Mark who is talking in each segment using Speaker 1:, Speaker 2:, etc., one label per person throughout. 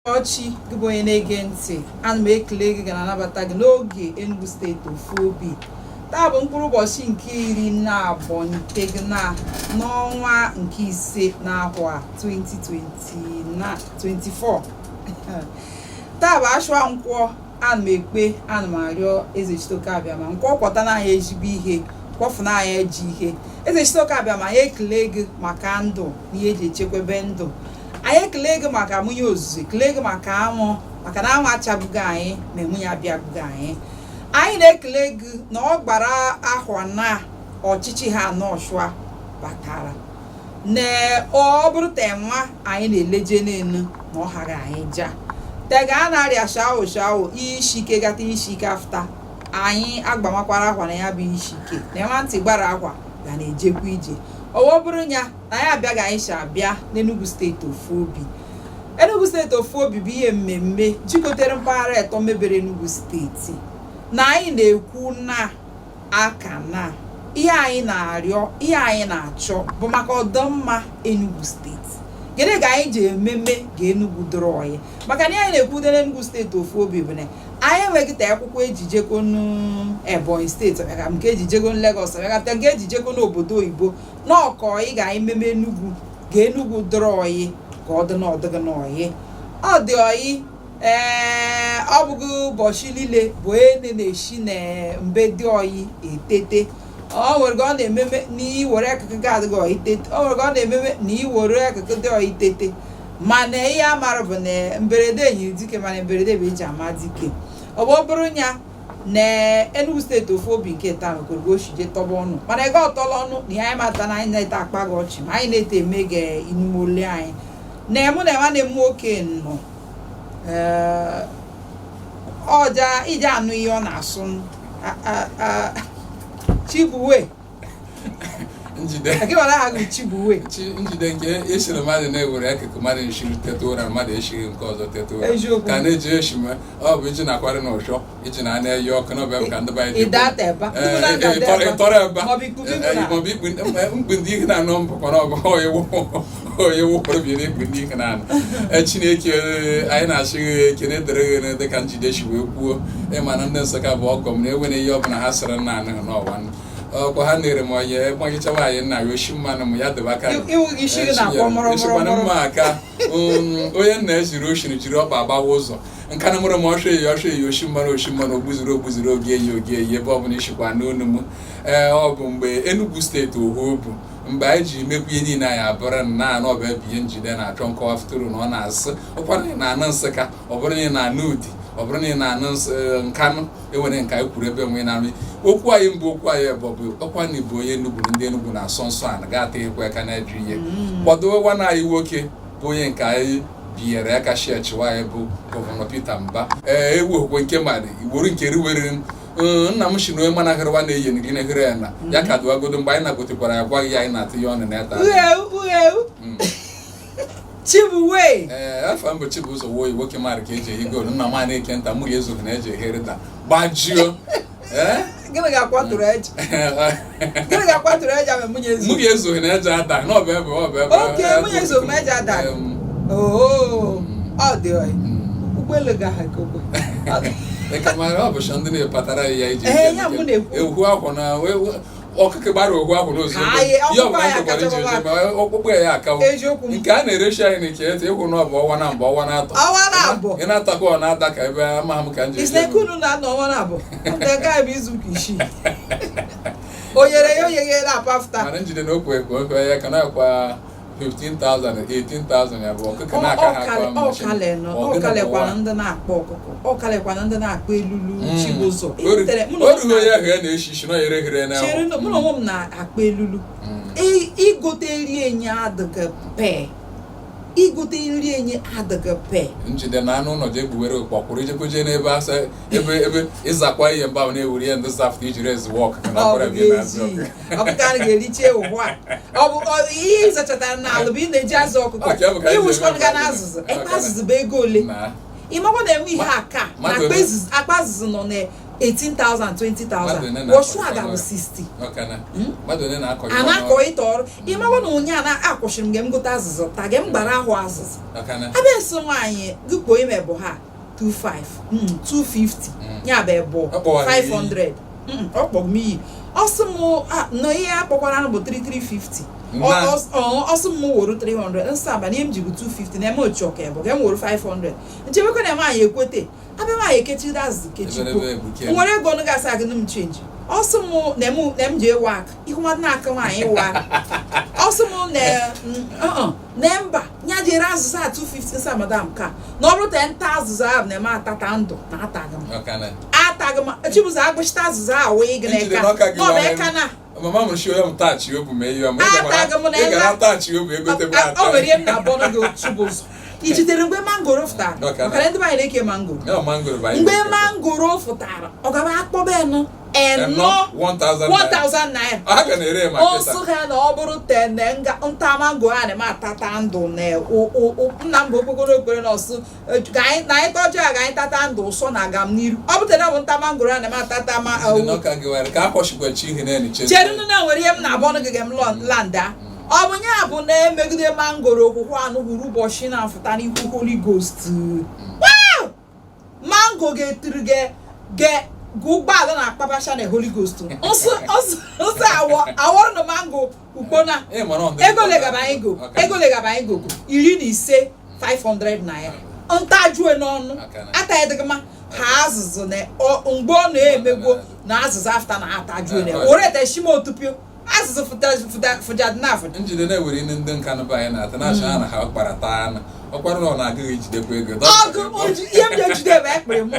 Speaker 1: Ọchị gị bụ onye na-ege ntị, ana m ekele gị ga na-anabata gị n'oge Enugu steeti ofu obi. Taa bụ mkpụrụ ụbọchị nke 12 nke gị n'ọnwa nke ise n'afọ a 2024. Taa bụ Ashwa Nkwọ. Ana m ekpe, ana m arịọ Eze Chitoke Abiama Nkwọ kwọta n'anya ezigbo ihe, kwọfụ n'anya eji ihe. Eze Chitoke Abiama anyị ekele gị maka ndụ na ihe eji echekwebe ndụ. Anyị ekele gị maka nwunye ozuzo, ekele gị maka anwụ, maka na anwụ achabụghị anyị na nwunye abịabụghị anyị. Anyị na-ekele gị na ọ gbara ahọ na ọchịchị ha n'Ọshụa batara na ọ bụrụ tenwa anyị na-eleje n'elu na ọ ghara anyị ja tega a na-arịa shao ishike gata ishike afta anyị agbamakwara akwa na ya bụ ishike na enwa ntị gbara akwa ga na-ejekwa ije. Ọ bụrụ ya na ya abịaghị anyị si abịa n'Enugu steeti ofu obi. Enugu steeti ofu obi bụ ihe mmemme jikọtere mpaghara eto mebere Enugu steeti na anyị na-ekwu na aka na ihe anyị na-arịọ, ihe anyị na-achọ bụ maka ọdịmma Enugu steeti. Gịnị ka anyị ji ememe ga Enugu dọrọ anyị maka na anyị na-ekwu n'Enugu steeti ofu obi bụ na anyị enweghịta akwụkwọ ejijeko n'Ebonyi steeti nke ejijeko Lagos nke ejijeko n'obodo oyibo n'ọkọ ị ga ememe Enugu ga Enugu dọrọ anyị ka ọ dị n'ọdịgị n'ọyị ọ dị ọyị. Ọ bụghị ụbọchị niile bụ onye na-eshi na mbe dị ọyị etete. Ọ nwere ka ọ na-ememe n'iwere akụkụ gị adịghị ọyị tete, ọ nwere ka ọ na-ememe na iwere akụkụ dị ọyị tete. Mana ihe a mara bụ na mberede yiri dike, mana mberede bụ eji ama dike. Ọ bụrụ ya na Enugu steeti ofu obi nke taa mekwere ka o shije tọba ọnụ, mana ego ọtọla ọnụ na ihe anyị mata na anyị na-ete akpa gị ọchị ma anyị na-ete eme gị inumole anyị na mụ na nwanne m nwoke nọ ọja ije anụ ihe ọ na-asụ Chibuwe
Speaker 2: njide
Speaker 1: Chibuwe
Speaker 2: njide nke esiri mmadụ na-ewere akụkụ mmadụ nshiri teta ụra mmadụ eshiri nke ọzọ teta ụra ka na-eji eshime ọ bụ iji na-akwari na ụchọ iji na ana eyi ọkụ n'ọbịa ka ndị banyị tọrọ ebe maọbụ ikpu ndị ihe na-anụ mbụkwa na ọgụ onye wụpụrụ bi na-ekpu ndị ihe na-anụ Chineke anyị na-achịghị ekene dere ghe dịka njide shi wee kwuo ịma na ndị Nsụka bụ ọgọ m na enwere ihe ọbụla ha sịrị nna anụghị n'ọwa ọkwa ha na-ere m onye gbanyechawa anyị nna ya oshi mmanụ m ya debe aka eshikwana mma aka onye nna ejiri oshiri jiri ọkpa agbawa ụzọ nka na mụrụ m ọsọ eyi oshi mmanụ ogbuziri oge eyi ebe ọbụla ishikwa n'onu m. Ọ bụ mgbe Enugu steeti ohu bụ mgbe anyị ji mekwu ihe niile anyị abụrụ na anọ ọbụ ebe ihe njide na-achọ nkọwa futuru na ọ na-asị ụkwara ị na-anụ Nsụka, ọ bụrụ na ị na-anụ Udi, ọ bụrụ na ị na-anụ Nkanụ enwere nka anyị kwuru ebe nwe na-anụ okwu anyị mbụ okwu anyị bụ ọkwa na Igbo onye Enugu ndị Enugu na-asọ nsọ a ga-ata ekwe aka na-eju ihe kwado nwanne anyị nwoke bụ onye nke anyị binyere aka shiachiwa anyị bụ Gọvanọ Peter Mbah. Ewu okwe nke mmadụ igboro nke riwere nna m shi na onye manahịrịwa na-eyi gị na-ehere ya na ya ka dụwagodo mgbe anyị na-gotekwara ya gwaghị ya anyị na-atụ ya ọnụ na eta
Speaker 1: Chibuwe
Speaker 2: afọ mbụ Chibụzọ Woyi nwoke mmadụ ka eji ehi goolu nna m a na-eke nta mụ ga-ezoghị na eji ehere taa gbajio.
Speaker 1: Gịnị ga-akwatụrụ eji ama mụ
Speaker 2: ga-ezoghị na eji ada n'ọbụ ebe
Speaker 1: oke mụ ezoghị na eji ada ọ dị ọyị ụgbọelu ga-ahakogbe
Speaker 2: mara ọ bụ sọ ndị na-epatara ya iji ewu ahụ na ọkụkọ gbara ohu ahụ n'ozu ọkpụkpụ ya akawo nke a na-erechi anyị na ike ete ịhụ na ọ bụ ọnwa na mbụ ọnwa na-atọ ị na-atakwa ọ na-ada ka ebe ama m ka nje mana njide na okwe ka ofe ya ka na-akwa 15,000 18,000 ya bụ ọkụkọ n'aka ha akwa
Speaker 1: ọkalekwana ndị na-akpọ ọkụkọ, ọkalekwana ndị na-akpọ elulu Chibụzọ
Speaker 2: o ruo ya ahụ ya na-eshi ishi na ere here na
Speaker 1: mụ na onwe m na-akpọ elulu. Igote nri enye adịghị pe igote nri enye adịghị pe
Speaker 2: njide na anụ ụlọ jee gbuwere okpọkwụrụ ijekweje n'ebe asa ebe ịzakwa ihe mgbe ahụ na-ewuri ya ndị safta ijiri ezuwe ọkụkọ
Speaker 1: ọkụkọ ga-eriche ụhụ a ọ bụ ihe ịzachatara n'ala bụ ị na-eji azụ ọkụkọ iwuchikwana ga na azụzụ ebe azụzụ bụ ego ole ịmakwa na-enwe ihe aka na akpa azụzụ nọ 18,000 20,000 wọsụ aga bụ 60 anakọ ịta ọrụ ịmawa na onye a na-akwụsịrị m ge m gote azụzụ taa ge m gbara ahụ azụzụ abịa so nwaanyị gụkpo ime bụ ha 250 ya bụ ebo 500 ọkpọ m iyi ọsị m na ihe akpọkwara bụ 3350 ọsị m woro 300 nsị abalị ihe m ji bụ 250 na eme ochi ọka ebo ga m woro 500 nchebekwa na nwaanyị ekwete abịa nwaanyị ekechiri azụ kechikwo nwere ego nụ gasị agụ m chenji ọsị m na m ji ewe aka ihu mmadụ na-aka nwaanyị ewe aka ọsị m na mba nya jere azụzụ a 250 sa madam ka na ọ bụrụ ta nta azụzụ ahụ na-eme atata ndụ na ataghị m chibụzọ agbụchita azụzụ ahụ wee gị n'eka n'ọba eka na
Speaker 2: mama m shi onye m tachi obu ma ihe ị gara tachi obu egote bụ
Speaker 1: o nwere ihe m na-abọ n'oge chibụzọ ichitere mgbe mangoro fụtara maka ndị banyere eke mangoro mgbe mangoro fụtara ọ gaba akpọbenụ eno 1,000 naira ọsụ ha na ọ bụrụ tene nta mango a na-eme atata ndụ na nna m bụ okpokoro okpere na ọsụ na anyị tọjụ ya ga anyị tata ndụ ụsọ na aga m n'iru ọ bụ tene bụ nta mangoro a na-eme atata ma cheru na nwere ihe m na-abọ n'oge m landa ọ bụ ya bụ na-emegide mangoro okwukwe anụ gburu ụbọchị na-afụta n'ihu Holy Ghost mango ga-etiri ụgbọala na-akpabacha na Holy Ghost nsị awọrọ na mango ukpona ego legaba anyị go 15 500 naira ntajue n'ọnụ ataghịdịgịma ha azụzụ na mgbe ọ na-emegwo na azụzụ afta na atajue na were teshima otupio azụzụ fụjadị na afụ
Speaker 2: njide na-ewere ndị nka nụba anyị na-ata na-acha na ha kparata ana ọkwara na ọ na-agaghị ejidekwa ego
Speaker 1: ihe m ji-ejide bụ ekpere m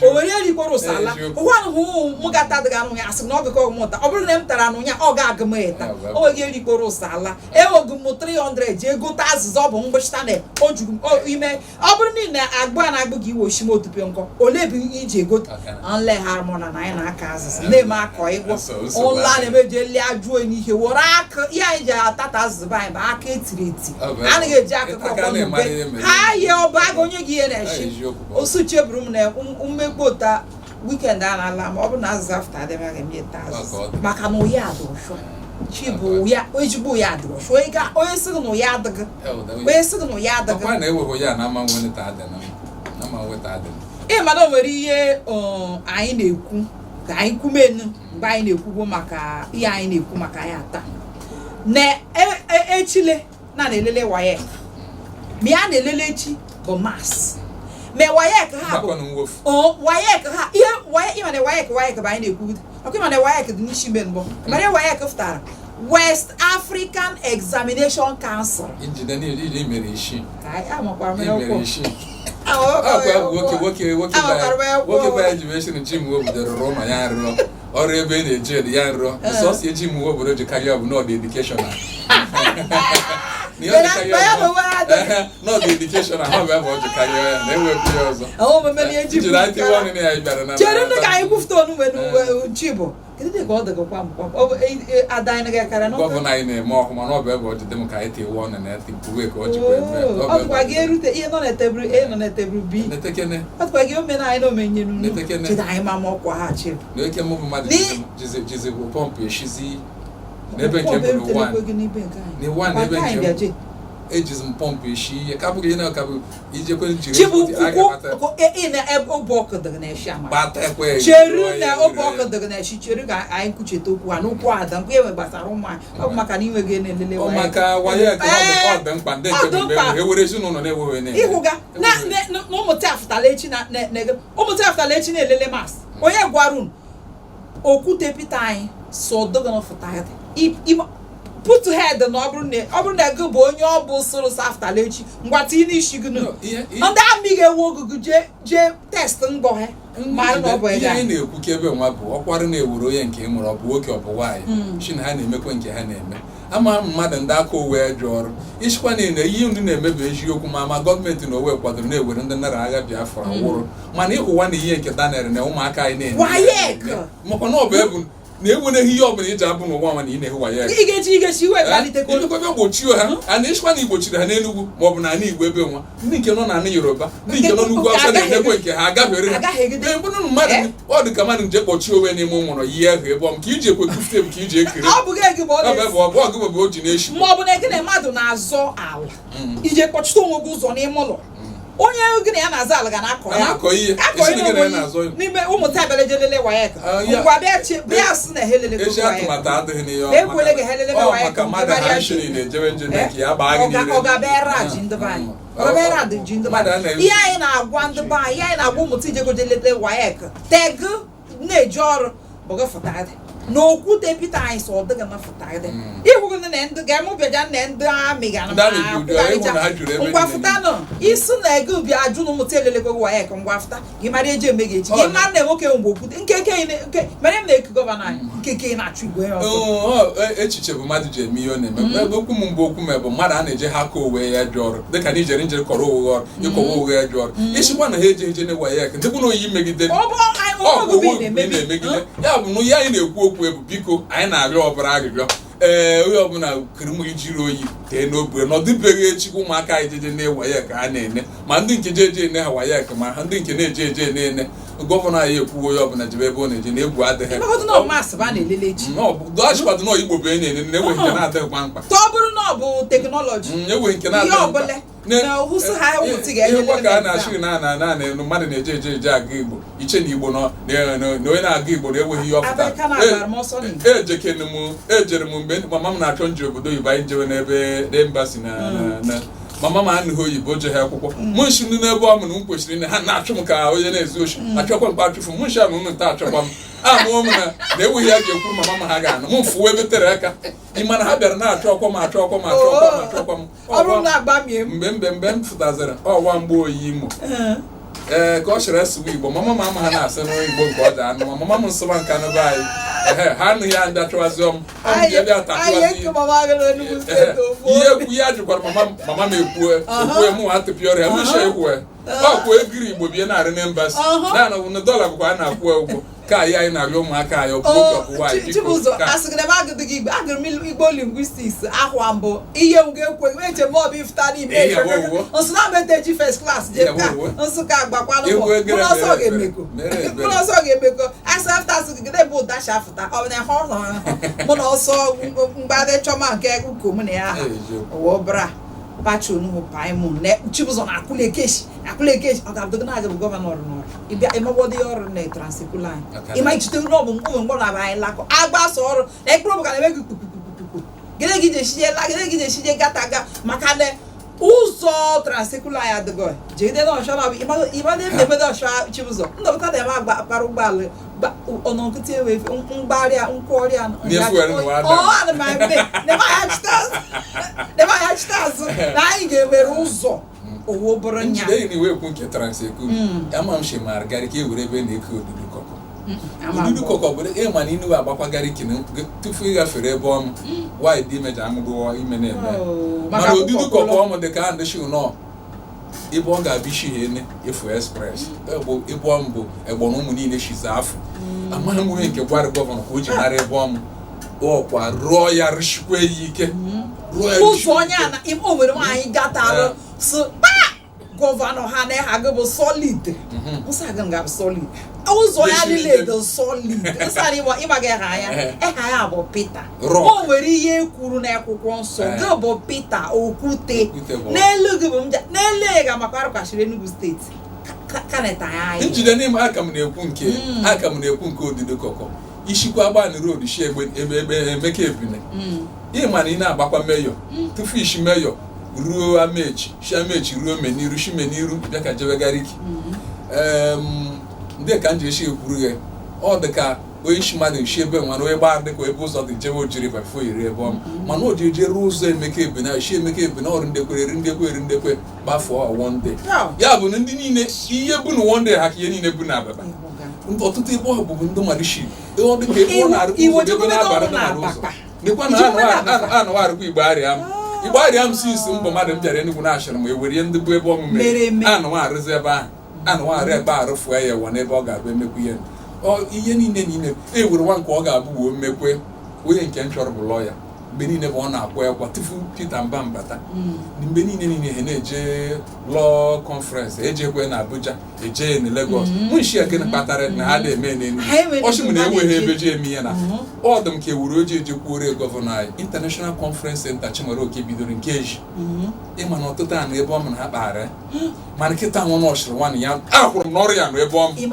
Speaker 1: o were erikworo ụsala ụgwanụ m gata adịghị anụ ya asị na ọ gakọ mụta ọ bụrụ na m tara anụ ya ọ ga-agụ m eta o nweghị erikworo ụsala enwego m 300 ji egote azụzụ ọ bụ mgbachita na ojugu ime ọ bụrụ niile agbụ a na-agbụ gị iwe oshima otupio nkọ ole bụ iji egote nle harmona na anyị na-aka azụzụ na-eme akọ ịgwọ ụla na-emeji eli ajụọ n'ihe were aka ihe anyị ji atata azụzụ bụ anyị bụ aka etiri eti anaghị eji akụkọ ha yi ọba aga onye gị ihe na-echi osu cheburu m na mmekpota weekend a na-ala ma ọ bụ na azụzụ afta adịmaghị m yeta azụzụ maka na oyi adụrụshọ chibụ ya ojigbo ya adụrụshọ onye sịgị na oyi adịghị ị mana o nwere ihe anyị na-ekwu ka anyị kwumenu mgbe anyị na-ekwugbo maka ihe anyị na-ekwu maka ya taa na echile na-elele wayek ma ya na-elele echi bụ mas ma wayek ha bụ wayek ha ihe ịmana wayek bụ anyị na-ekwu ọkụ ịmana wayek dị n'isi mbe mbụ mara wayek fụtara West African Examination Council
Speaker 2: nwoke baya ji wee sịrị ji m obodoro rụọ ma ya nrụọ ọrụ ebe na-eji ya nrụọ sọsọ eji m obodo ji karịa ọ bụ n'ọdụ edukeshọnal n'ọdụ edukeshọnal ha bụ ebe ọ ji karịa ya na-ewepụ ya ọzọ jiri ati ọnụ na ya bịara na gọvanọ anyị na-eme ọhụma na ọ bụ ebe ọ jide m ka anyị tewe ọnụ na uwe ka ọ jikwa n'eke mụ bụ mmadụ jizi bụ pọmpụ eshizi n'ebe nke bụ n'ụwa n'ebe nke ejizi m pọmpụ eshi ihe ka bụghị na ọka bụ ijekwe njiri
Speaker 1: cheru na obe ọkụ dịgị na eshi cheru ka anyị kwucheta okwu ha n'okwu ada mkpe enwe gbasara ụmụ anyị ọ bụ maka na inwe gị na-elele
Speaker 2: maka waya ka ọ dị mkpa ndị nke bụ ewere ezinụlọ na-ewewe na
Speaker 1: ịhụga na ụmụta afụtala echi na-elele mas onye gwara unu okwute pita anyị so dịgị fụta put head na ọ bụrụ na gị bụ onye ọ bụ soro saftala echi ngwata ị n'isi gị ndị amị ga-ewe ogugu jee test ngọ ha
Speaker 2: ihe anyị na-ekwu ka ebe nwa bụ ọkwara na-ewere onye nke ị mụrụ ọ bụ nwoke ọ bụ nwaanyị chi na ha na-emekwa nke ha na-eme ama mmadụ ndị aka owe jụ ọrụ ichikwa niile ihe ndị na-emebi eziokwu ma gọọmenti na owe kwadoro na-ewere ndị nara agha Biafra wụrụ mana ịhụwa na ihe nke Daniel na ụmụaka anyị na-eme maka na ọ bụ ebu na-enweghị ihe ọbụla iji abụ n'ụwa nwa na ị na-ehu WAEC ilekọta gbochie ha a na-echekwa na igbochiri ha n'Enugu maọbụ na ala Igbo ebe nwa ndị nke nọ n'ala Yoruba ndị nke nọ n'ugwu Awụsa na-enekwe nke ha agafere ha ebụrụ mmadụ ọ dị ka mmadụ nje kpọchie onwe n'ime ụmụrọ ihe ahụ ebe ọm ka iji ekwe kufute m ka iji ekiri ọgụ bụ o ji na-eshi
Speaker 1: maọbụ na gị na mmadụ na-azọ ala ije kpọchite onwe gị ụzọ n'ime ụlọ onye gị na ya na-azọ ala ga
Speaker 2: na-akọ ihe
Speaker 1: n'ime ụmụta abịara je lele WAEC ngwa bịa sị na ha elele
Speaker 2: atụmatụ adịghị n'ihe
Speaker 1: ekwele gị ha elele WAEC
Speaker 2: maka mmadụ ha shiri na-ejebe nje na ka ya baa gị niile
Speaker 1: ọ ga-abịara ji ndị be anyị ihe anyị na-agwa ndị be anyị ihe anyị na-agwa ụmụta ijegoje lele WAEC tegụ na-eji ọrụ bụgị fụtadị n'okwute Peter anyị sọ ọdịga na fụtadị ịhụgụ na ndị ga-emụbịaja na ndị amị ga ngwafụta nọ isi na ego bịa ajụ na ụmụta elelekwe WAEC ngwafụta gị mara eji eme ga-echi gị mara na nwoke mgbe okwute nke mere m na-eku gọvanọ anyị nkeke na-achụ igwe ọzọ
Speaker 2: echiche bụ mmadụ ji eme ihe ọ na-eme ebe okwu m mgbe okwu m bụ mmadụ a na-eje ha ka owe ya jụ ọrụ dịka na ijere njere kọrọ owe ọrụ ịkọwa owe ya jụ ọrụ ịchịkwa na ha eje na WAEC ndị bụ na oyi megide na-emegide ya bụ na ihe anyị na-ekwu okwu ebu biko anyị na-arịọ ọbara arịrịọ onye ọbụla kirim ijiri oyi tee n'obure na ọ dịbeghị echi ụmụaka anyị jeje na WAEC ka a na-ene ma ndị nke je ene ha WAEC ma ha ndị nke na-eje eje na-ene gọvanọ anyị ekwuwo onye ọbụla jebe ebe ọ na-eje na egwu adịghị dọchịkwadụ na Igbo bụ na-ene na-enweghị nke na-adịghị kwa mkpa
Speaker 1: ọ bụrụ na ọ bụ teknọlọji
Speaker 2: enweghị nke na-adịghị ka a na-achị na enu mmadụ na-eje eje aga Igbo iche na Igbo na onye na-aga Igbo na-enweghị ihe ọpụta ejere m mgbe mama m na-achọ nje obodo oyibo anyị jewe n'ebe embasi na mama m anụghị oyibo je ha akwụkwọ mụ nshi ndị n'ebe ọ mụrụ m kwesịrị ine ha na-achụ m ka onye na-ezu oshi achọkwa mkpa achụfụ m nshi amụ m nta achọkwa m amụọ m na-enweghị ya ga-ekwu mama m ha ga-anụ m fụwa ebe tere aka ịma na ha bịara na-achọ ọkwa m mgbe m fụtazara ọwa mgbe oyi Imo ka ọ chịrị asụwa Igbo mama m ama ha na-asị n'Igbo nke ọ dị anụ ma mama m nsọba nke anụ be anyị ha anụghị ya ndị achọwaziọ m bịa tatụwazi ihe ekwu ya jụkwara mama m ekwue mụ atụpị ọrịa mụcha ekwue ọkwụ egiri Igbo bie narị na embasi na na dọla bụkwa a na-akwụ ụgwọ ka anyị na-arịọ ụmụaka anyị
Speaker 1: Igbo linguistics ahwa mbụ ihe m ga-ekwe eche m ọbụ ifụta n'ime nsụna meteji first class jeka Nsụka agbakwanụ ọsọ ga-emeko asa afta asụgide bụ ụdachi afụta ọ na mụ na ọsọ mgbadị chọma nke uko m na ya wobra pachi onugbu paimon na Chibụzọ na akwụlekeshi ọ ga-abụgo na-aga bụ gọvanọ ọrụ n'ọrụ ịbịa ịmagwọdị ọrụ na transekula anyị ịma ichite n'ọbụ ụmụ mgbọrọ aba anyị lakọ agbasa ọrụ na ekpụrụ bụ ka na-eme gị kpukpukpuku gịnị gị jeshije gataga maka na ụzọ transekula anyị adịgo jegide n'ọchọ na ịmadụ emede ọchọ Chibụzọ ndọpụta na eme akpara ụgbọala ọnọnkụta ewe mgbarịa nkwọrịa na-emaghachite azụ na anyị ga-ewere ụzọ owo bụrụ nya
Speaker 2: iwe ekwu nke transekula ama m shemara garị ka e were ebe na-eke odudu kọkọ bụ ịma na inuwe agbakwagara ikene tupu ị gafere ebe ọmụ nwaanyị dị imeji amụgwọ ime na-eme mana odudu kọkọ ọmụ dị ka ndị shi nọ ebe ọ ga-abịa isi ene efu express ebe ọmụ bụ egbọrọ ụmụ niile shizi afọ amaghị m onye nke gwara gọvanọ ka o ji nara ebe ọmụ ọkwa rụọ ya rụshikwa ya ike
Speaker 1: ụzọ onye o nwere nwaanyị gatarụ so gọvanọ ha na-eha gị bụ solid ga-abụ solid ụzọ ya niile dị solid ịmaga ha ya bụ Peter o nwere ihe kwuru n'akwụkwọ nsọ gị bụ Peter Okwute n'elu gị bụ n'elu ga maka arụkachiri Enugu steeti
Speaker 2: njide n'ime aka m na-ekwu nke odido kọkọ ishikwa agbani road shi ebe Emeka Ebune ịma na ị na-agbakwa meyọ tupu ishi meyọ ruo Amechi ruo Meniru shi Meniru bịa ka Jebegariki ndị ka m ji eshi ekwuru ya ọ dị ka onye isi mmadụ shi ebe nwa na onye gbara dịka ebe ụzọ dị jebe ojiri bafo iri ebe ọma mana o ji eje ruo ụzọ Emeka Ebune shi Emeka Ebune ọrụ ndekwe gbafọ wonde ya bụ na ndị niile ihe bụ na wonde ha ka ihe niile bụ na ababa ọtụtụ ebe ọ bụbụ ndị mmadụ shi ọ dị ka ebe ọ na-arụ ụzọ ebe na-abara ndị mmadụ ụzọ dịkwa na anọwa arụkwa Igbo arịa m si isi mbọ mmadụ m bịara Enugu na-achịrị m ewere ndị bụ ebe ọmụme anụwa arụzi ebe ahụ anụwa arị ebe arụfụọ ya ewa n'ebe ọ ga-abụ emekwu ihe ihe niile ewere nwa nke ọ ga-abụ wee mmekwe onye nke m chọrọ bụ lọya mgbe niile bụ ọ na-akwa ekwa tupu Peter Mba mbata mgbe niile ha na-eje lọọ kọnferensị ejekwe na Abuja eje na Lagos mụnshi ekene kpatara na ha na-eme n'elu ọchịmụ na-enweghị ebe ji eme ihe na ọ dị m ka ewuru oji ejekwuore gọvanọ anyị International Conference Center Chimaroke bidoro nke eji ịma na ọtụtụ a na ebe ọ mụ na ha kpara mana nkịta nwa n'ọchịrị nwanne ya ahụrụ m n'ọrụ ya nọ ebe ọ m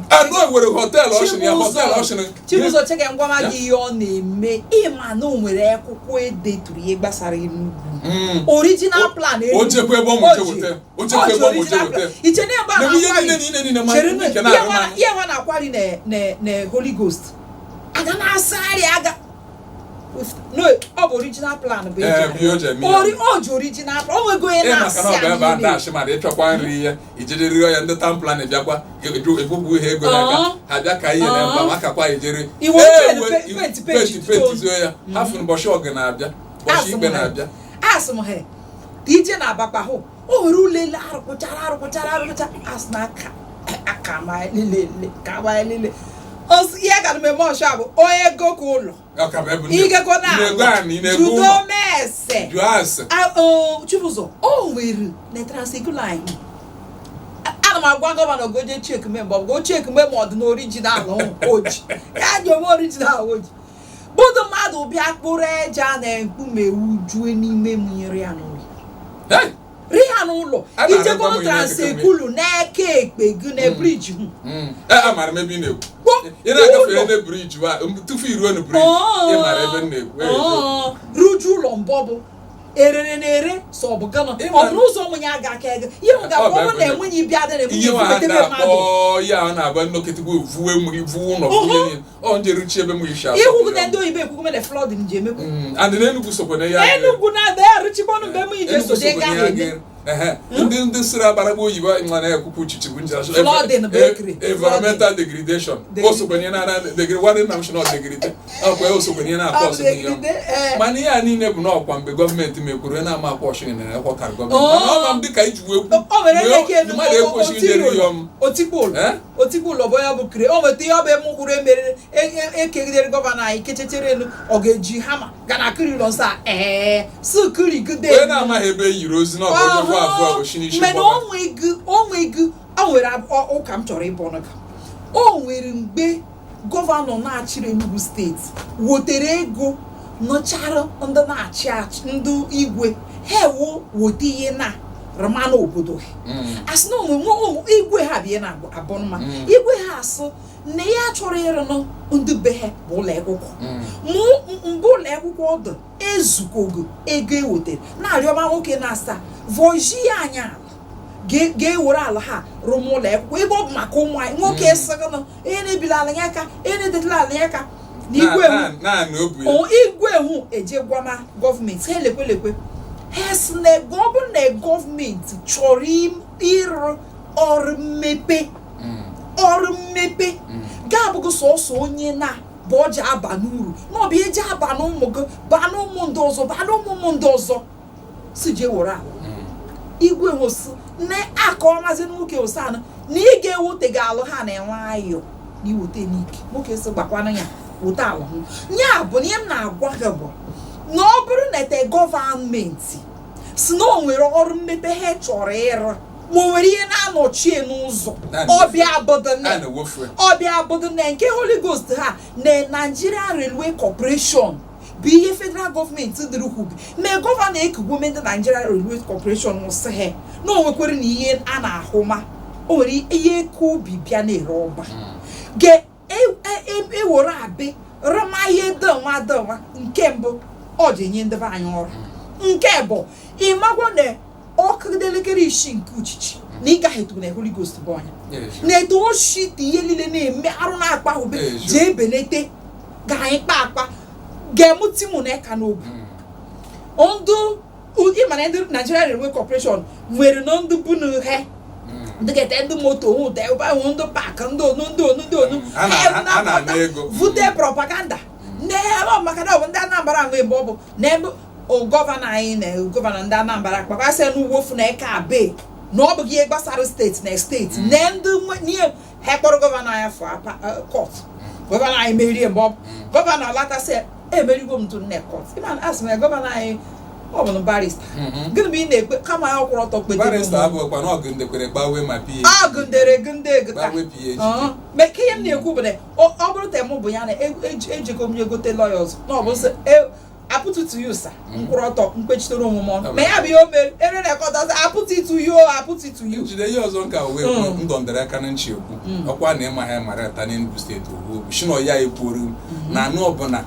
Speaker 2: anụ were họteelụ ọchịrị ya họteelụ ọchịrị
Speaker 1: Chibuzo cheke ngwama gị ihe ọ na-eme ịma na o nwere akwụkwọ edeturu ihe gbasara Enugu original plan
Speaker 2: o jekwa ebe ọ mụje wete
Speaker 1: iche na ebe ihe nwa na-akwari na Holy Ghost aga na-asarị aga no ọ bụ original plan bụ o ji original plan o nwego onye
Speaker 2: na-asị ma ịchọkwa nri ya ijeriri ya ndị town plan bịakwa ebupụ ihe ego n'aka ha bịa ka ihe na mba makakwa ijere petizo ya hafụ ụbọchị ọgụ na-abịa ụbọchị ikpe na-abịa
Speaker 1: asị m he ije na-abakwa hụ o nwere ulele arụpụchara asị na aka ma lele ihe ga na-eme ọsha bụ onye goka ụlọ igego na judo mese Chibuzo o nwere na transikula anyị ana m agwa gọvanọ goje cheki mgbe go cheki mgbe ma ọ dị n'original oji ya ji ome original oji bụdụ mmadụ bịa kpụrụ eja na mkpume ujue n'ime mụnyere ya n'ụlọ riha n'ụlọ ijekwa transekulu n'eke ekpe gị na briji hụ
Speaker 2: amara m ebe ị na-ekwu ị na-agafere na briji tupu iruo na briji ị mara ebe m na-ekwu
Speaker 1: ruju ụlọ mbọ bụ erere na-ere so ọ bụ gana ọ bụ n'ụzọ ụmụnye aga aka ego ihe m ga-agwọ na enwenye bịa dị na
Speaker 2: ihe ya a na-agba nnọkịtakwa vuwe mmiri vuwe ụlọ bunye ọ nje ruchi ebe m isha
Speaker 1: ihu na ndị oyibo ekwugo na flooding ji emekwu
Speaker 2: and na Enugu sokwa na ya
Speaker 1: Enugu na da ruchikwanụ mgbe m ije so de ga
Speaker 2: ndị siri agbara oyibo nwa na-ekwukwu chichi bụ nje environmental degradation osokwenye na national degradation ọkwa osokwenye na akọs mana ihe a niile bụ n'ọkwa mgbe gọọmenti mekwuru na-ama akwa ọchịrị na ekwọkara gọọmenti mana ọ m dịka iji wee kwu mmadụ ekwesịghị ijere ya ọm
Speaker 1: otikpụlụ bụ onye bụ kire o nweta ihe ọ bụ eme kwuru emerere ekegidere gọvanọ anyị kechechere elu ọ ga-eji hama ga na kiri ụlọ nsọ si kirigide
Speaker 2: onye na-amaghị ebe e yiri ozi na ọgọgọ
Speaker 1: mgbe o nwere ụka m chọrọ ịbụ ọnụ o nwere mgbe gọvanọ na-achịrị Enugu steeti wotere ego nọchara ndị na-achị ndị igwe ha wote ihe na rama n'obodo ha asị na igwe ha bịa na abụnma igwe ha asụ na ya chọrọ ịrụ ndị be ha bụ ụlọ akwụkwọ mgbe ụlọ akwụkwọ ọdụ ezukogo ego ewotere na-arịọma nwoke na-asa voji ya anya ala ga-ewere ala ha rụm ụlọ akwụkwọ ebe ọ bụ maka ụmụ anyị nwoke sịgịnụ ihe na-ebila ala ya aka ihe na-edetela ala ya aka na igwe hụ eje gwama gọọmenti ha elekwelekwe ha si na ọ bụrụ na gọọmenti chọrọ ịrụ ọrụ mmepe ga-abụghị sọsọ onye na bụ ọja aba n'uru na ọ bụ eji aba n'ụmụ gị baa n'ụmụ ndị ọzọ baa n'ụmụ ndị ọzọ si jee were ala igwe hosi na aka ọmazi nwoke osanụ na ị ga-ewote gị alụ ha na-enwe ayọ na iwote n'ike nwoke si gbakwana ya wote ala hụ ya bụ na ihe m na-agwa gị bụ na ọ bụrụ na ete gọọmenti si na o nwere ọrụ mmepe ha chọrọ ịrụ ma o nwere ihe na-anọchie n'ụzọ ọbịa abụdụ na nke Holy Ghost ha na Nigeria Railway Corporation bụ ihe federal gọọmenti dịrị kwubi mee gọvanọ ekugbo ndị Nigeria Railway Corporation sị ha na o nwekwere na ihe a na-ahụ ma o nwere ihe eke obi bịa na-ere ọba ga-ewere abị rụma ihe dọnwa nke mbụ ọ dị nye ndị be anyị ọrụ nke bụ ịmagwa na ọkụ delekere isii nke uchichi na ị gaghị etu na Holy Ghost bụ ọnya na-eto oshi dị ihe niile na-eme arụ na-akpa ahụbe jee belete ga anyị kpa akpa ga-emuti mụ na eka n'obi ndụ ịmana ndị Nigeria Railway Corporation nwere na ndụ bụ na he ndị ga-ete ndị moto nwụta ebe ahụ ndị paakị ndị onu vute propaganda n'ebe maka na ọ bụ ndị Anambra ahụ ebe ọ bụ n'ebe gọvanọ anyị na gọvanọ ndị Anambra kpakasị n'ugwofu na eke abe na ọ bụghị ihe gbasara steeti na steeti na ndị ha kpọrọ gọvanọ anyị for court gọvanọ anyị merie mgbe gọvanọ lata sị emerigo m to nne court ịma asị m gọvanọ anyị ọ bụ barista gịnị bụ ị na-ekpe kama ya ọkwụrụ ọtọ kpete
Speaker 2: barista abụkwa na ọgụndekwere gbanwe ma PhD
Speaker 1: ọgụndere gụnde egota meke ihe m na-ekwu bụ na ọ bụrụ tem bụ ya na ejikọ m egote lawyers na ọ bụ sị apụtụ to you sir nkwụrụ ọtọ mkpechitere omume ọnụ ma ya bụ ihe o mere ere rekọta apụtụ to you apụtụ to you
Speaker 2: jide ihe ọzọ nka wee kwu ndọndere aka na nchi ekwu ọkwa na ịma ha mara ta n'Enugu steeti owu shino ya ekwuru na anụ ọbụla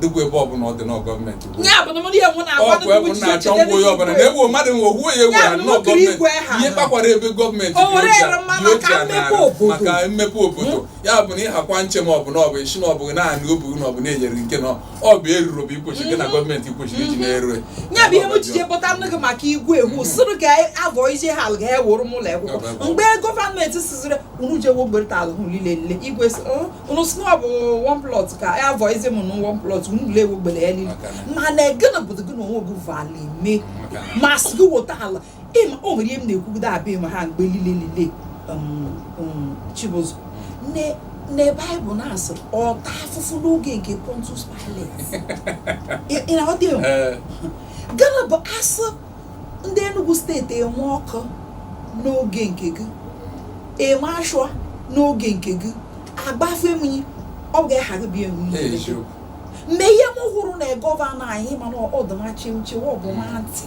Speaker 2: dịkwa ebe ọbụla ọ dị na gọọmenti ọkwa ebe na-achọ ngwa onye ọbụla na egbu mmadụ nwe ohu ya egwara na gọọmenti ihe kpakwara ebe gọọmenti maka mmepe obodo ya bụ na ịhakwa nche ma ọ bụ na ọ bụ isi na ọ bụghị naanị obu na ọ bụ na-enyere nke na ọ bụ eruru bụ ikwochi gị na gọọmenti ikwochiri iji na-eru
Speaker 1: ya bụ ihe m jije kpọta nne gị maka igwe egwu sịrị ka avọ ije ha ga-ewuru m ụlọ akwụkwọ mgbe gọọmenti siziri unu jewo gberịta ala hụ lile igwe unu si na ọ bụ one plot ka avọ ize m na one plot unu lewo gbere ya niile mana gịnị bụ gị na onwe gị vali mee masị gị wota ala ịma o nwere ihe m na-ekwugide abịa ma ha mgbe lile Chibụzọ na Baịbụl na-asị ọta afụfụ n'oge nke Pontius Pilate ị na-aghọta gịnị bụ asị ndị Enugu steeti enwe ọkụ n'oge nke gị enwe ashwa n'oge nke gị agbafe mmiri ọ ga-eghara bịa enwe mgbe ihe m hụrụ na gọvanọ anyị mana ọdụmachi nchewa ọbụma ntị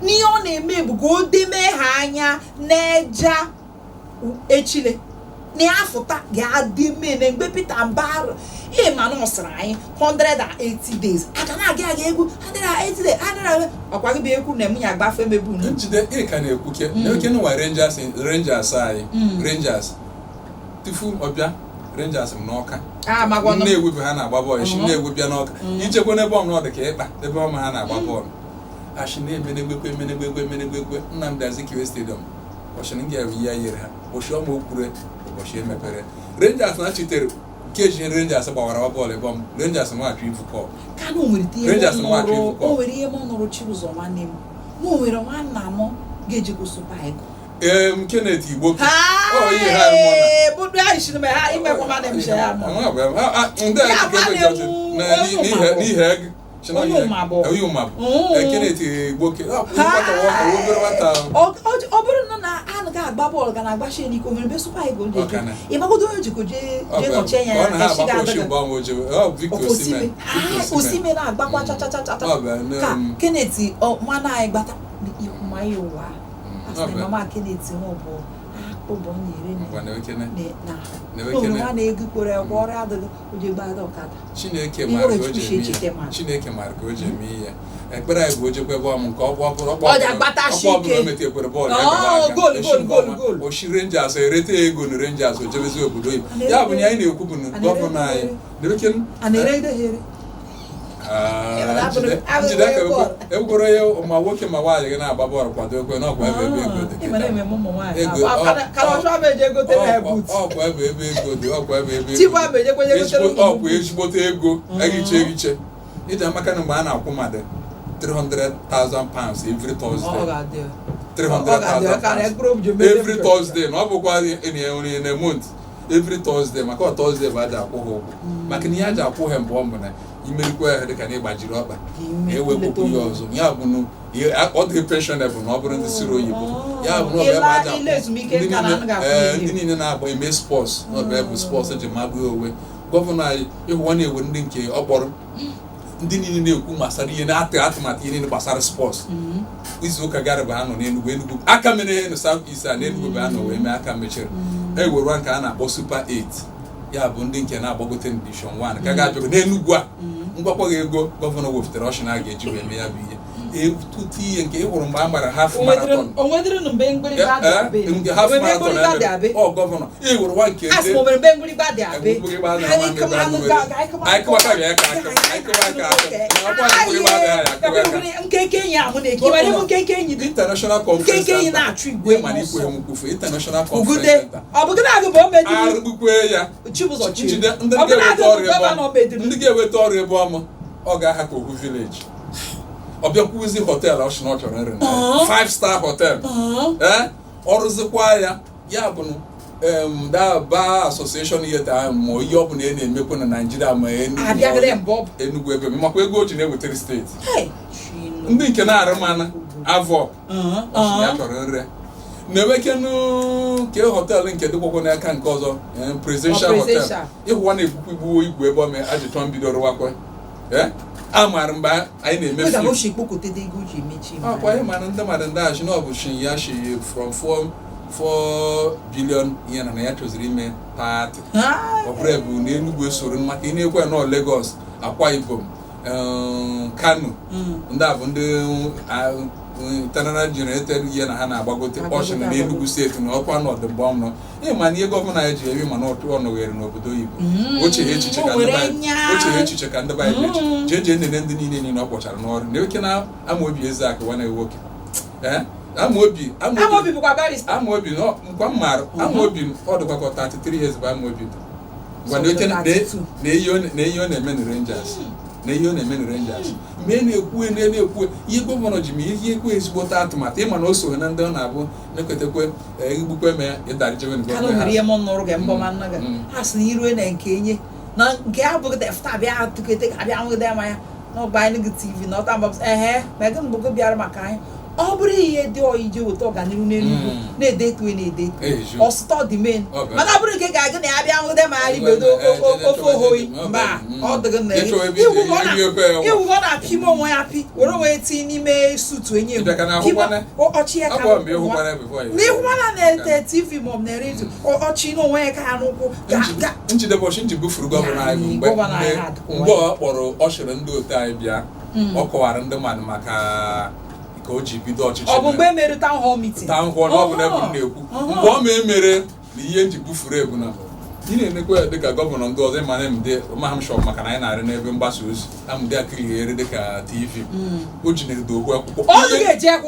Speaker 1: n'ihe ọ na-eme bụ ka o deme ha anya n'eja echile n'afụta ga-adị mene mgbe Peter Mbara ịma na ọ sịrị anyị 180 days aka na-aga egwu 180 days ọkwa gị bụ ekwu na emunye agbafe emebu
Speaker 2: njide ịka na-ekwuke na-eke nwa Rangers anyị Rangers tufu ọbịa Rangers m n'Ọka na-ewebe ha na-agba bọọlụ echi na-ewebịa n'Ọka ichekwa n'ebe ọmụrụ dị ka ịkpa ebe ọma ha na-agba bọọlụ ashi na-emenegbekwe Nnamdi Azikiwe stadium ọchịrị ndị ahụ ihe nyere ha ụbọchị ọma okwure ụbọchị emepere Rangers na-achitere keji Rangers gbawara bọọlụ ebe ọm Rangers na-achụ ifu kọp Rangers na-achụ ifu kọp
Speaker 1: o nwere ihe m nụrụ Chibụzọ nwanne m o nwere nwanna m ga-ejikwa Super Eagles
Speaker 2: Kenneth Igbo Kenneth Igbo
Speaker 1: ọ bụrụ na a ga-agba bọọlụ ga na-agbachi n'iko nwere be Super Eagles ịmagodo onye jikọ jee nọchi anya ya Osimhen na-agbakwa chachachacha ka Kenneth mana anyị gbata ikwu ya ụwa mama Kenneth bụ akpụbọ na-ere na na-ego kwere ekwe ọrụ adịghị oje gbada ọkada
Speaker 2: Chineke mara ka o ji eme ihe ekpere anyị bụ ojekwe bọọlụ nke ọbụla metekwere bọọlụ oshi Rangers ereta ego na Rangers ojebezi obodo oyibo ya bụ na anyị na-ekwu bụ na gọvanọ anyị njide ka ekworo ya ma nwoke ma nwaanyị gị na-agba bọọlụ kwado ekwe na ọkwa ebe ego dị ọkwa ezigbote ego ehiche iji amaka na mgbe a na-akwụ mmadụ 300,000 pounds every Thursday 300,000 every Thursday na ọ bụkwa na month every Thursday maka Thursday bụ aja akwụ ha ụgwọ maka na ihe aja akwụ ha mbụ na imerikwa ya dịka na ịgbajiri ọkpa ewepụpụ ya ọzọ ya bụ na ọ dị pensionable na ọ bụrụ ndị siri oyibo ya bụ na ọ bụ ebe aja ndị niile na-agba eme spọs na ọ bụ ebe spọs ji magbuo onwe gọvanọ anyị ịhụwa na-ewe ndị nke ọ kpọrọ ndị niile na-ekwu gbasara ihe na-atụ atụmatụ ihe niile gbasara spọs izu ụka gara bụ ha nọ n'Enugu aka mere ihe na South East a n'Enugu bụ ha nọ wee mee aka mechiri ewerua nke a na-akpọ Super 8 ya bụ ndị nke na-agbagote Division 1 ka ga-abịago n'Enugu a mgbakwaghị ego gọvanọ wepụtara ọchị na a ga-eji wee mee ya bụ ihe etutu ihe nke ị hụrụ mgbe a gbara half marathon gọvanọ ị hụrụ nwa nke international ndị ga-eweta ọrụ ebe ọma ọ ga-aha ka Ogu Village ọ bịakwuzi họteelụ ọ chọrọ nri 5-star hotel ọrụzikwa ya bụ da bar association yet mo ihe ọ bụ na ị na-emekwa na Nigeria ma Enugu ebe makwa ego o ji na-ewetara steeti ndị nke na-arụ mana avọ ya chọrọ nri na-enwekenu ke họteelụ nke dịkwakwa n'aka nke ọzọ presidential hotel ịhụwa na-egbukwa igbu igwe ebe ome ajụtọ mbido rụwakwa amaara mgbe anyị na-emefu akwa ihe mana ndị mmadụ ndị achị na ọ bụ shi ya shi from 4 billion ihe na ya chọziri ime paati ọ bụrụ ebu na Enugu soro maka ị na-ekwe nọ Lagos Akwa Ibom Kano ndị a bụ ndị internal generated ihe na ha na-agbagote ọchị na Enugu steeti na ọkwa n'ọdụ mgbe ọmụrụ ihe ma na ihe gọvanọ anyị ji eri mana ọ nọghere n'obodo oyibo oche echiche ka ndị be anyị jeje nene ndị niile ọ kpọchara n'ọrụ na-eweke na Amobi Ezeakụ nwa na-ewoke Amobi nkwa mmarụ Amobi ọ dịkwa ka 33 years bụ Amobi ngwa na ihe ọ na-eme na Rangers mgbe na-ekwu ihe gọvanọ ji ma ihe ekwu ezigbote atụmatụ ịma na o so na ndị ọ na-abụ na-ekwetekwe igbukwe me ịdarịjewe
Speaker 1: ọ bụrụ ihe dị ije weta ọganihu n'Enugu na-edetu ọsụtọ dị men mana ọ bụrụ nke ga-agụ na ya bịa nwụde ma ribedo ofe ohoyi mba ọ dịghị na iwu ọ na-apị ime onwe ya apị were onwe tinye n'ime sutu enye ọchị ya ka n'ịhụmana na TV maọbụ na redio ọchị n'onwe ya ka ya n'ụkwụ
Speaker 2: nchidebọchị nji bufuru gọvanọ anyị mgbe ọ kpọrọ ọ chịrị ndị otu anyị bịa ọ kọwara ndị mmadụ maka ka o ji bido ọchịchị
Speaker 1: ọ bụ mgbe emere town hall meeting
Speaker 2: na ọ bụ na ebu na-ekwu mgbe ọ ma emere na ihe nji bufuru ebu na ị na-enekwa dịka gọvanọ ndị ọzọ ịmana mde maham shop maka na anyị na-arị n'ebe mgbasa ozi amụde akịrịghere dịka TV o ji na-edo okwu akwụkwọ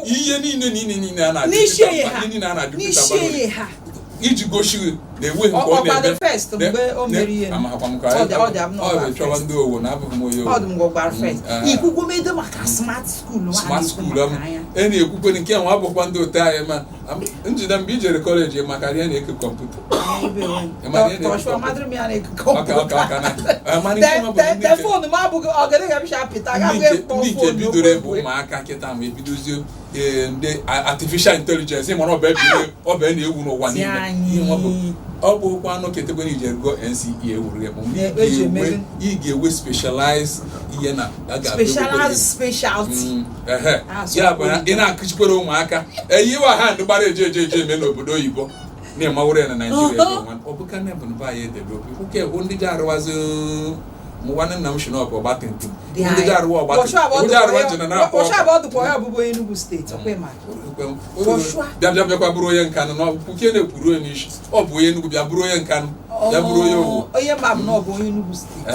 Speaker 2: ihe niile a na-ajụpụta iji gosi na-enwe nke ọ na-eme amaghakwa m ka ọ chọwa ndị owo na abụghị m onye
Speaker 1: ikwukwemedo maka smart school
Speaker 2: e na-ekwukwe nke nwa abụkwa ndị otu anyị ma njide mgbe i jere kọleji maka ihe na-eke kọmputa ndị nke bidoro bụ ụmụaka kịta ma ebidozie ndị artificial intelligence ịmara ọbịa na-ewu n'ụwa niile ọ bụkwa anụ ketekwe na ije go NCE ewuru ya ị ga-ewe specialize ihe na ya bụ ị na-akụchikwere ụmụaka eyiwa ha ndị gbara eje eme n'obodo oyibo na-emawere ya na Naijiria ọ bụka na ebụ anyị edelopi ụka bụ ndị ji arụwazi nwanne nna m shi na ọbụ ọgbatumtum ndị ji arụwa bịakwa bụrụ onye nkanụ na ọbụke na-ekwuru onye n'isi ọ bụ onye Enugu bịa bụrụ onye nkanụ ya bụrụ onye owu
Speaker 1: onye mba m na ọ bụ onye Enugu steeti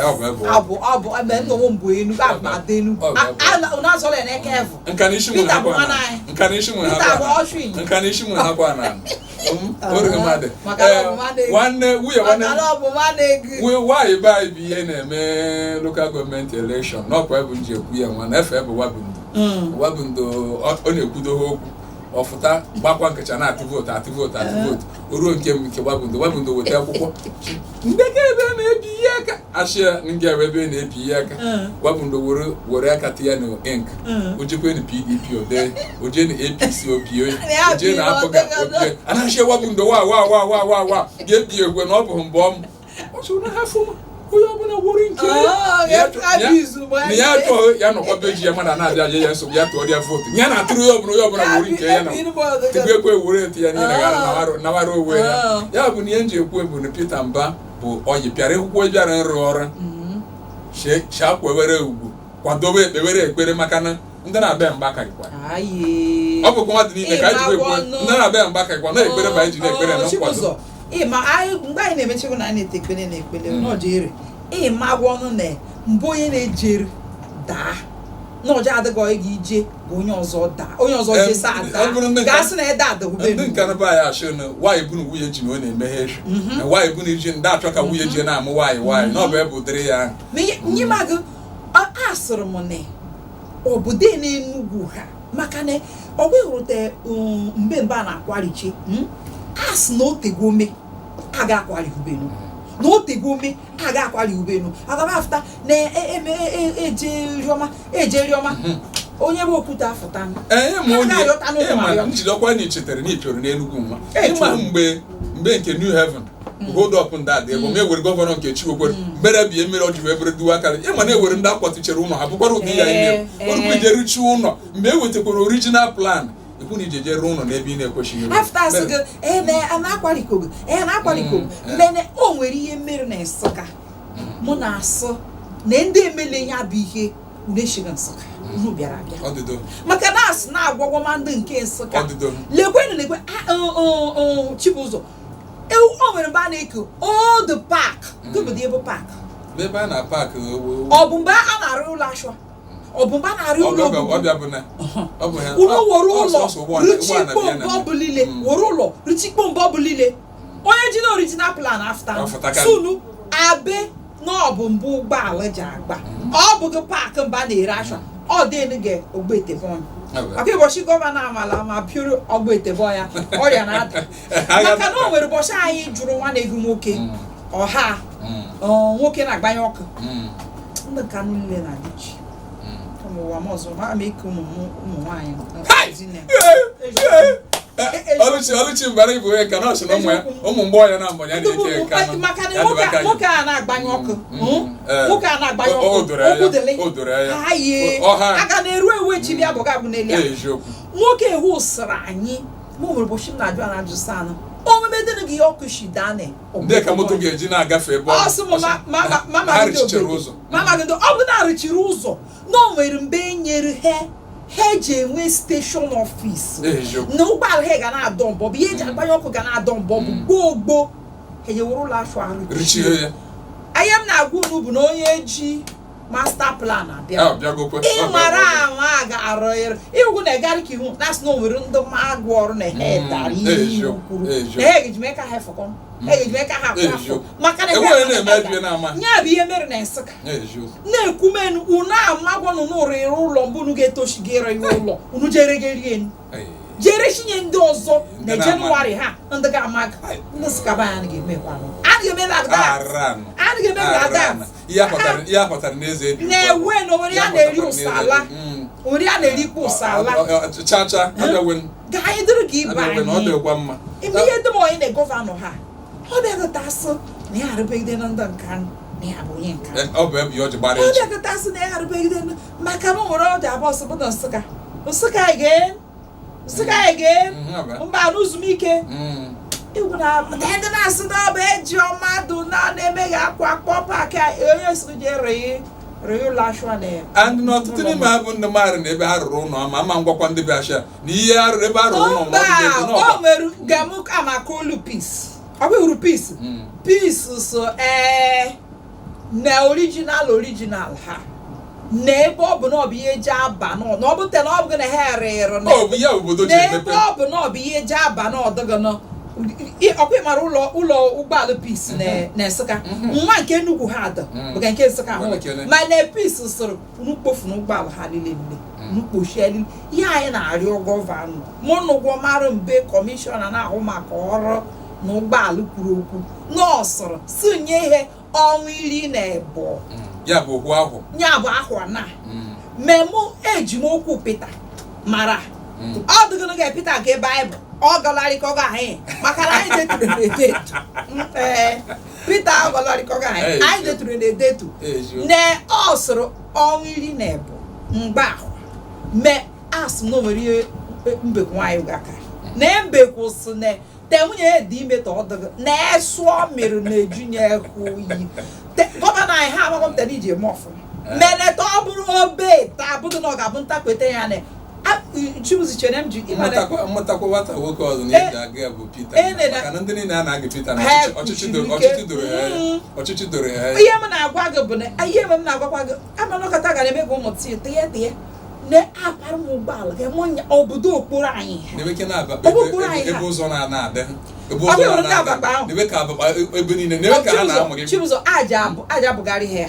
Speaker 1: abụ ebe nnọọ mbụ Enugu abụ ma dị Enugu na-azọrọ ya n'eke evu
Speaker 2: nkana isi nwe ha kwa na nwanne nwaanyị be anyị bụ ihe na-eme local gọọmenti elekshọn n'ọkwa ebe nji ekwu ya nwa na efe ebe Wabundo ọ na-ekwudoghị okwu ọfụta gbakwa nkecha na-atụ vootu o ruo nke Wabundo weta akwụkwọ ndị ebe na-ebi ihe aka ashịa ndị ebe na-ebi ihe aka Wabundo were aka tinye na ink ojekwe na PDP oje na APC oje na apụga oje anaghị Wabundo wa ga-ebi egwe na ọ bụ mbọ m ọchụ na ha fụma onye ọbụla gwụrụ nke na ya tụọ ya nọkwa beji ya mana na-abịa aja ya nsogbu ya tụọ ya vootu ya na-atụrụ ya ọbụla gwụrụ nke ya na tigekwe were eti ya niile gara nawara onwe ya bụ na ihe nji ekwu bụ na Peter Mba bụ oyi pịara ekwukwo bịara nrụ ọrụ shakwewere ugwu kwadobe ekpere maka na ndị na-abịa mgba karịkwa ọ bụkwa nwadị niile ka anyị ji ekwu ndị na-abịa mgba karịkwa na-ekpere bụ anyị ji na-ekpere na nkwado
Speaker 1: mgbe anyị na-emechekwa na anyị na-ete ekpere n'ọjere ịma gwa ọnụ na mbụ onye na-ejere daa n'ọjọ adịghị gị ije bụ onye ọzọ daa onye ọzọ jesa ada gasị na ede adịghị
Speaker 2: ndị nke na be anyị ashị na nwaanyị bụ na nwunye ji na ọ na-emeghe efu na nwaanyị bụ na iji ndị achọ ka nwunye ji na-amụ nwaanyị na ọ bụ ebe ụdịrị ya
Speaker 1: nye magụ asịrị m na obodo n'Enugu ha maka na ọ bụghị rute mgbe a na-akwariche asị na o tegome aga akwali ubenu na otego me aga akwali ubenu agaba afta na ejerioma onye bụ okwute afụta
Speaker 2: ma njidokwa na ichetere na ichoro n'Enugu nwa ịma mgbe nke New Haven hold up that ebe m ewere gọvanọ nke Chiwokwere mbere bie mmiri ọjụ wee bere duwa akara ịma na ewere ndị akwatuchere ụlọ ha bụkwara ụdị ya ihe ọrụkwu ijerichi ụlọ mgbe e wetakwara original plan ikwu na ije rụọ ụlọ n'ebe ị na-ekwesịghị
Speaker 1: na-akwaliko mene o nwere ihe mmiri na Nsụka mụ na-asụ na ndị emele ya bụ ihe uneshiga Nsụka unu bịara abịa maka na asị na-agwagwama ndị nke Nsụka lekwe Chibụzọ o nwere mgbe a na-eko all the park gụbụdị ebe park
Speaker 2: ebe a na park
Speaker 1: ọ bụ mgbe a na-arụ ụlọ ashwa ọ bụ mgbe a na-arụ ụlọ ụlọ were ụlọ richikpo mgbe ọ bụ niile were ụlọ richikpo mgbe ọ bụ niile onye ji na original plan afta sunu abe na ọ bụ mbụ ụgbọala ji agba ọ bụghị paakị mgbe a na-ere ashwa ọ dịnụge Ogbuetebonyi maka ụbọchị gọvanọ amala ma pịụrụ Ogbuetebonyi ya ọrịa na-ada maka na o nwere ụbọchị anyị jụrụ nwanne gị nwoke ọha nwoke na-agbanye ọkụ ndị ka niile na-adị ji ụwa m ọzọ ma eke ụmụ nwaanyị
Speaker 2: Oluchi mbara ibu ka na ọsị na ụmụ mgbọ ya na mbọnya na-eke ka
Speaker 1: maka na nwoke a na-agbanye ọkụ nwoke a na-agbanye ọkụ ọha aga na-eru ewu echi bịa bụga bụ n'elu nwoke ewu sịrị anyị ma o nwere ụbọchị m na-ajụ ana ajụ sanụ omume dị gị ọkụ shidane
Speaker 2: ndị ka moto ga-eji na-agafe ebe
Speaker 1: mama gị ọ bụ na-arụchiri ụzọ na o nwere mgbe e nyere ha eji enwe steshọn ọfis na ụgbọala ha ga na-adọ mbọ bụ ihe eji agbanye ọkụ ga na-adọ mbọ bụ gboo ha ewere ụlọ afọ arụchie anya m na-agwa unu bụ na onye ji master plan abịa ịmara ama ga-arụ ịhụ na egari ka ihu na-asị na o nwere ndị magụ ọrụ na ha etara ihe kwuru na ha ga-ejimeka ha efọkọ ejimeka ha akwafọ maka na ya bụ ihe mere na Nsụka na-ekwumenu unu amagwanụ n'ụrịrị ụlọ mbụ unu ga-etochigere ya ụlọ unu jeregerie jere chinye ndị ọzọ na Jenụwarị ha ndị ga-amaga ndị Nsụka anyị ga-emekwa
Speaker 2: ihe apụtara n'eze
Speaker 1: na-ewe na onwere ya na-eri ụsala onwere ya na-erikwa ụsala ga anyị dịrị ka ibe anyị ime ihe dị m onye na gọvanọ ha ọ bịagotasị na ya arụbegide na ndị nka na ya bụ onye nka
Speaker 2: ọ
Speaker 1: bịagotasị na ya arụbegide maka na o nwere ọdị abụọ sị bụ na Nsụka again mba n'uzumike iwu na ndị na-asị na ọ bụ eji ọmadụ na-emeghị akwa akpọ paakị onye si je ree ụlọ ashwa na
Speaker 2: and n'ọtụtụ n'ime ha bụ ndị mmadụ na ebe ha rụrụ ụlọ ama ngwakwa ndị be asha na ihe ebe ha rụrụ ụlọ
Speaker 1: o nwere gamụ amaka olu peace ọ bụ hụrụ peace so na original ha na ebe ọ bụ na ọ bụ ihe eji aba na ọ bụ te na ọ bụ na ha rịrị na ebe ọ bụ na ọ bụ ihe eji aba na ọdọgọ ọkwa ịmara ụlọ ụgbọala peace na Nsụka nwa nke Enugu ha ada bụ nke Nsụka ahụ ma na peace sịrị unu kpofu na ụgbọala ha niile unu kpochie niile ihe anyị na-arịọ gọvanọ mụ na ụgwọ mara mbe kọmishọna na-ahụ maka ọrụ na ụgbọala kwuru okwu nọọsụrụ si nye ihe ọnwa 12
Speaker 2: ya bụ ahụ
Speaker 1: na memụ eji m okwu Pita mara ọ dịgịnụ ga Pita nke Baịbụl ọ galarị ka ọ ga-ahụ maka na anyị deturu na-edetu Pita ọ galarị ka ọ ga-ahụ anyị deturu na-edetu na ọ sụrụ ọnwa 12 mgbe ahụ mee asị na o nwere ihe mbekwu nwaanyị gaka na mbekwu sị na te nwunye ya dị ime ta ọ dịgị na-esụọ mmiri na-ejunye ekwu iyi gọvanọ anyị ha amaghị mta iji eme ọfụma meneta ọ bụrụ obe taa bụdụ na ọ ga-abụ ntakwete ya na Chibụzọ chere m ji
Speaker 2: mmatakwa nwata nwoke ọzọ na eji aga bụ Pita maka na ndị niile a na-aga Pita na ọchịchị doro ha
Speaker 1: ihe m na-agwa gị bụ na ihe m na-agwakwa gị amanọkọta gara eme gị ụmụ tie na-akpara m ụgbọala ga enwe obodo okporo anyị
Speaker 2: ebe ụzọ na-adị ebe ka abakpa ebe niile n'ebe ka ha na-amụ gị
Speaker 1: Chibụzọ aja abụgarị ha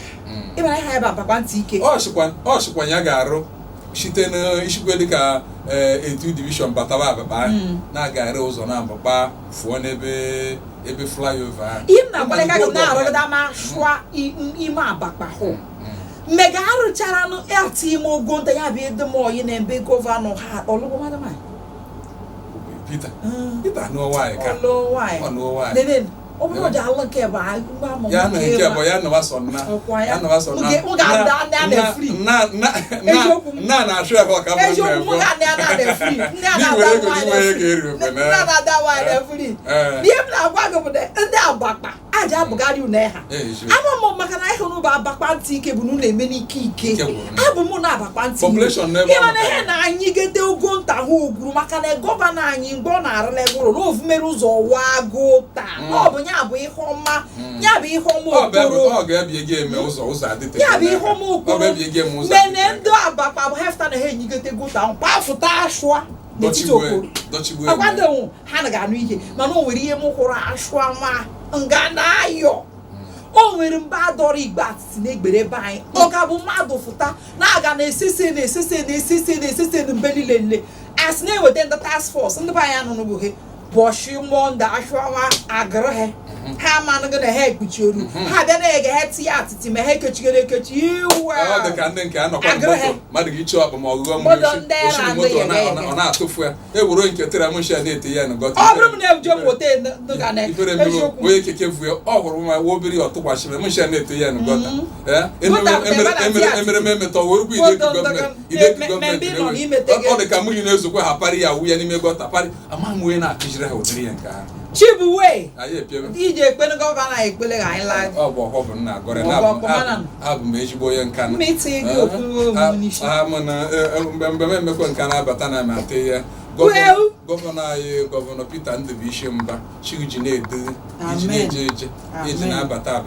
Speaker 1: ịmara ha ebe abakpa ntị ike
Speaker 2: ọ chịkwa ya ga-arụ site n'ishikwe dịka etu division bataba ababa na-agagharị ụzọ na abakpa fụọ n'ebe flyover
Speaker 1: ihe m na-agbalị ka gị na-arụgide ma shụa ime abakpa hụ mmega arụchara ati ime ogo nta ya bụ edemoyi na ebe gọvanọ ha ọlụgwọ mmadụ nwanyị
Speaker 2: Peter n'ụwa ka
Speaker 1: nene ọ bụrụ dị alụ nke bụ
Speaker 2: ya na nke bụ ya nọwa sọ nna ya nọwa sọ nna na-achụ ebe ọka bụ
Speaker 1: eziokwu ga na free ndị na-ada wine free ihe m na-agwa gị bụ ndị agbakpa aja abụgarị une ha ama m maka na ịhụ n'ụba abakpa ntị ike bụ na eme n'ike abụ m na abakpa ntị ịma na ihe na anyị gede ogo nta ha ogwuru maka na gọvanọ anyị mgbe ọ na-arụla egwụrụ na ovumere ụzọ wago taa ọ bụ ya bụ ihe ọma ya bụ ihe ọma okporo
Speaker 2: ọ ga-ebie gị eme ụzọ adịte
Speaker 1: ya bụ ihe ọma okporo mene ndị abakpa bụ hefta na ha enyigete gota mkpafụta ashụa n'etiti okporo agwadoghị ha na ga-anụ ihe mana o nwere ihe m hụrụ ashụa ma nga na-ayọ o nwere mba adọrọ igbe atịtị n'egbere ebe anyị ọ ga-abụ mmadụ fụta na-aga na-esese mbe niile nle asị na-eweta ndị task force ndị be anyị anụ n'ugbo bọshi monde ashụawa agụrụ ha manụgo na ha ekpuchi olu ha bịa na-ege ha tinye atịtị ma ha ekechigoro ekechi iwe
Speaker 2: ọ dị ka ndị nke anọkwa moto mmadụ gị chọọ ọkpa ma ọgụgọ mmiri oshiri moto ọ na-atụfu ya ewuro nke tere mụnshi a na-ete ya n'gọta
Speaker 1: ọ bụrụ m na-ebujo moto
Speaker 2: ifere mmiri onye keke vuo ọ hụrụ ma wa obere ọ tụkwashịrị mụnshi a na-ete ya n'gọta emere m emetọ werukwa ideku gọọmenti ọ dị ka mmiri na-ezokwa ha parị ya wụ ya n'ime gọta parị ama m onye na-akụziri ha ụdịrị ya nke ahụ
Speaker 1: Chibuwe ije ekpele gọvanọ ekpele ga anyị la
Speaker 2: ọ bụ ọhọbụ nna agọrị abụ m ezigbo onye nka na mgbe m emekwa nka na-abata na mate ya gọvanọ anyị gọvanọ Peter Ndụbụisi Mba chiji na-edu iji na-eje iji na-abata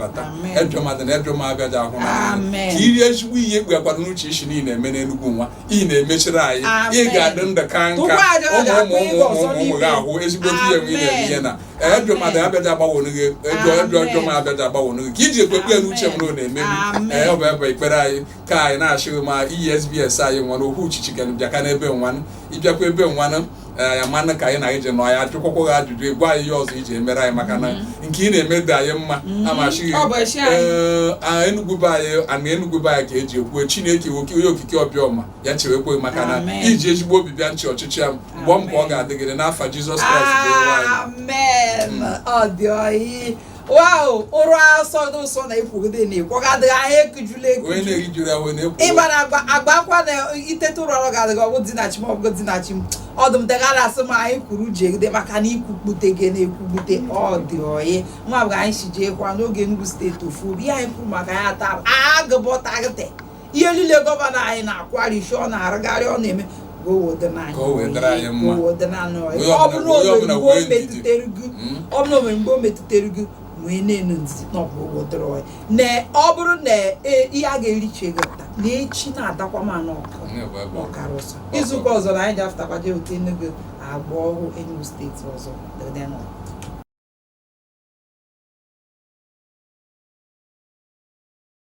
Speaker 2: ejomadị na ejomabịaja ahụ na ka iri ezigbo ihe kpekwara n'uche isi niile eme n'Enugwu nwa ị na-emechiri anyị ị ga-adị ndụ ka nka ụmụ gị ahụ ezigbo ihe nwe na-eme na ejomadị abịaja agbawonu gị ejomabịaja agbawonu gị ka iji ekwekpe ya n'uche m na-emeri ọ bụ ebe ikpere anyị ka anyị na-achịghị ma iyi SBS anyị nwa n'okwu uchichi bịaka n'ebe nwanụ ịbịakwa ebe nwanụ ya manụ ka anyị na ije nọ ya ajụkwakwa gị ajụjụ gwa anyị ihe ọzọ iji emere anyị maka na nke ị na-eme dị anyị mma amachighị Enugwu be anyị ana Enugwu be anyị ka eji ekwu Chineke onye okike ọbịọma ya chewekwe maka na iji ezigbo obi bịa nchi ọchịchị ya mgbe ọ mkpa ọ ga-adịgịrị n'afa Jizọs
Speaker 1: Kraịst wow ụrụ asọ nsọ na ekwugide na-ekwọgadị ahịa ekujula ịgbara agbakwa na itete ụrụ ọrụ ga-adịghị ọbụ dinachi ma ọbụgo dinachi m ọdụm degara asị ma anyị kwuru jegide maka na ikwukpute gị na-ekwugbute ọ dị oyi nwa bụ anyị si jee kwa n'oge Enugu steeti ofu obi anyị kwuru maka ya taa agụbọtagịte ihe niile gọvanọ anyị na-akwari isi ọ na-arụgharị ọ na-eme ọ bụrụ na mgbe o metutere gị wee na-enu nzi n'ọbụrụ na ọ bụrụ na ihe a ga-eriche gị taa na echi na-adakwa m n'ọkara ụsọ izuụka ọzọ na anyị ji aftakwaje ote Enugu agba ọhụụ Enugu steeti ọzọ